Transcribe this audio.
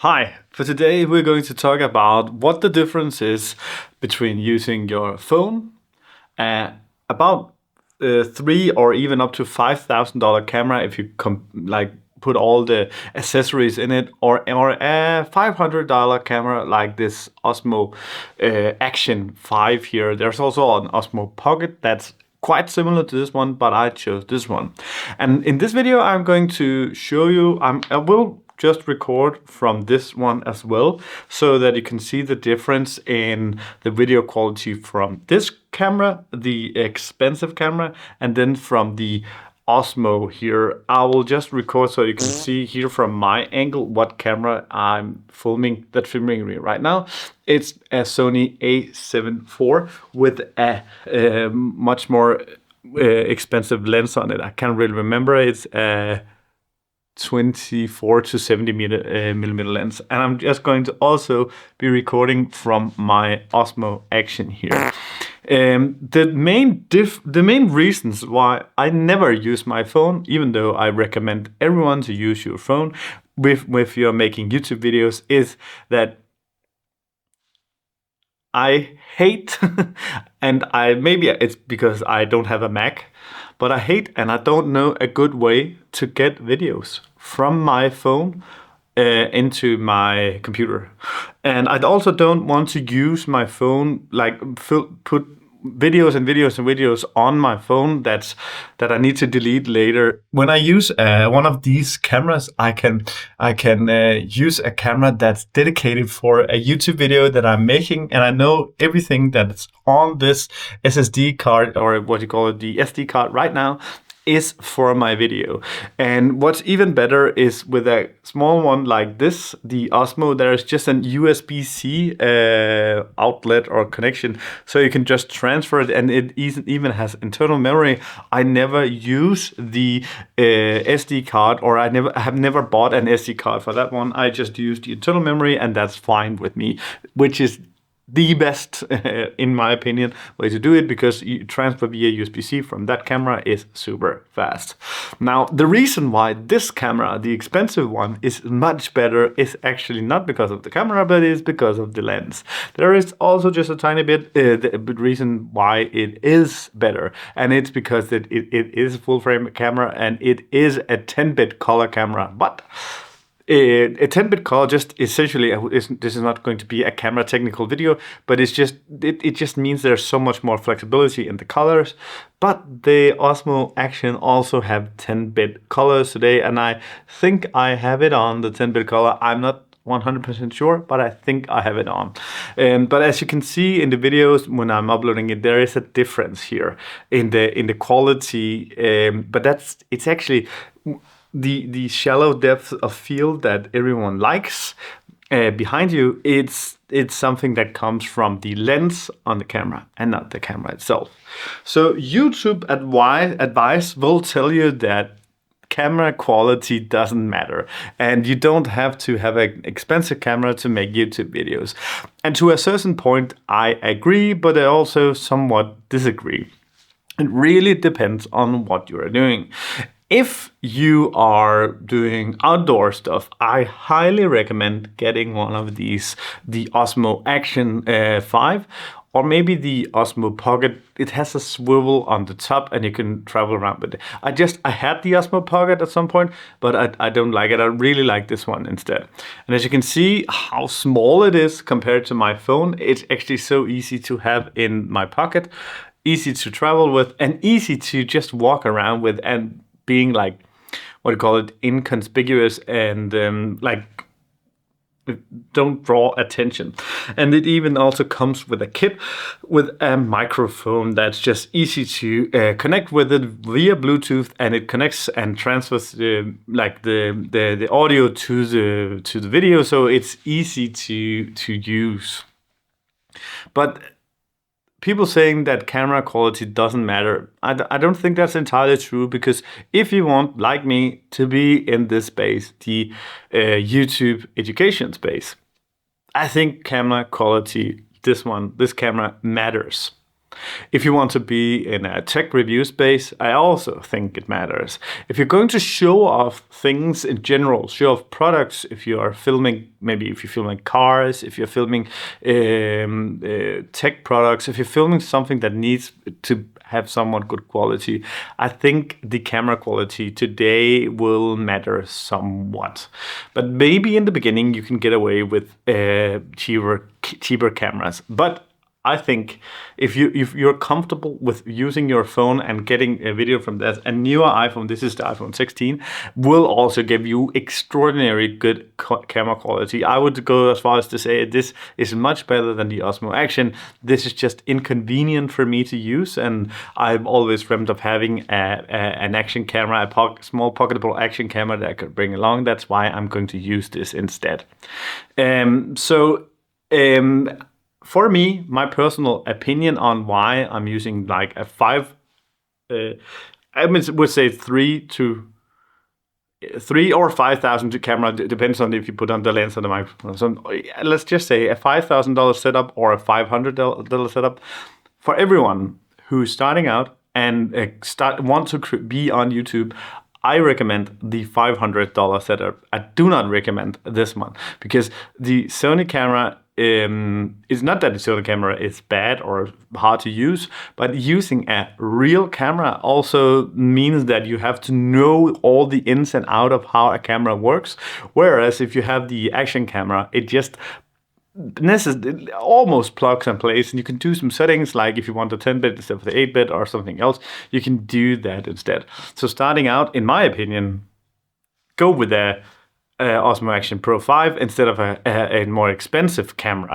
Hi, for today we're going to talk about what the difference is between using your phone, uh, about three or even up to $5,000 camera if you put all the accessories in it, or a $500 camera like this Osmo Action 5 here. There's also an Osmo Pocket that's quite similar to this one, but I chose this one. And in this video, I'm going to show you, I will just record from this one as well, so that you can see the difference in the video quality from this camera, the expensive camera, and then from the Osmo here. I will just record so you can see here from my angle what camera I'm filming me right now. It's a Sony A7 IV with a much more expensive lens on it. I can't really remember. It's a 24 to 70 millimeter lens, and I'm just going to also be recording from my Osmo Action here. The main reasons why I never use my phone, even though I recommend everyone to use your phone if you're making YouTube videos, is that I hate, and maybe it's because I don't have a Mac, but I hate and I don't know a good way to get videos from my phone into my computer. And I also don't want to use my phone, put videos on my phone that I need to delete later. When I use one of these cameras, I can use a camera that's dedicated for a YouTube video that I'm making, and I know everything that's on this SSD card, or what you call it, the SD card right now, is for my video. And what's even better is with a small one like this, the Osmo, there's just an USB-C outlet or connection, so you can just transfer it, and it even has internal memory. I never use the SD card, or I have never bought an SD card for that one. I just use the internal memory, and that's fine with me, which is the best, in my opinion, way to do it, because you transfer via USB-C from that camera is super fast. Now, the reason why this camera, the expensive one, is much better is actually not because of the camera, but is because of the lens. There is also just a tiny bit the reason why it is better, and it's because it is a full-frame camera, and it is a 10-bit color camera, but a 10-bit color just essentially, this is not going to be a camera technical video, but it just means there's so much more flexibility in the colors. But the Osmo Action also have 10-bit colors today, and I think I have it on the 10-bit color. I'm not 100% sure, but I think I have it on. But as you can see in the videos when I'm uploading it, there is a difference here in the quality. But it's actually the shallow depth of field that everyone likes behind you. It's something that comes from the lens on the camera and not the camera itself. So YouTube advice will tell you that camera quality doesn't matter, and you don't have to have an expensive camera to make YouTube videos. And to a certain point, I agree, but I also somewhat disagree. It really depends on what you are doing. If you are doing outdoor stuff, I highly recommend getting one of these, the Osmo Action 5, or maybe the Osmo Pocket. It has a swivel on the top, and you can travel around with it. I had the Osmo Pocket at some point, but I don't like it. I really like this one instead. And as you can see how small it is compared to my phone, it's actually so easy to have in my pocket, easy to travel with, and easy to just walk around with, and being like, what do you call it, inconspicuous, and don't draw attention. And it even also comes with a kit with a microphone that's just easy to connect with it via Bluetooth, and it connects and transfers the audio to the video, so it's easy to use. But people saying that camera quality doesn't matter, I don't think that's entirely true, because if you want, like me, to be in this space, the YouTube education space, I think camera quality, this camera matters. If you want to be in a tech review space, I also think it matters. If you're going to show off things in general, show off products, if you are filming, maybe if you're filming cars, if you're filming tech products, if you're filming something that needs to have somewhat good quality, I think the camera quality today will matter somewhat. But maybe in the beginning you can get away with cheaper cameras. But I think if you're comfortable with using your phone and getting a video from that, a newer iPhone, this is the iPhone 16, will also give you extraordinary good camera quality. I would go as far as to say this is much better than the Osmo Action. This is just inconvenient for me to use, and I've always dreamt of having an action camera, a small pocketable action camera that I could bring along. That's why I'm going to use this instead. For me, my personal opinion on why I'm using like a I would say 3 or 5,000 camera, depends on if you put on the lens or the microphone. So let's just say a $5,000 setup or a $500 setup. For everyone who's starting out and want to be on YouTube, I recommend the $500 setup. I do not recommend this one because the Sony camera, it's not that the Sony camera is bad or hard to use, but using a real camera also means that you have to know all the ins and out of how a camera works. Whereas if you have the action camera, it just almost plugs and plays, and you can do some settings like if you want the 10-bit instead of the 8-bit or something else, you can do that instead. So starting out, in my opinion, go with the Osmo Action Pro 5 instead of a more expensive camera.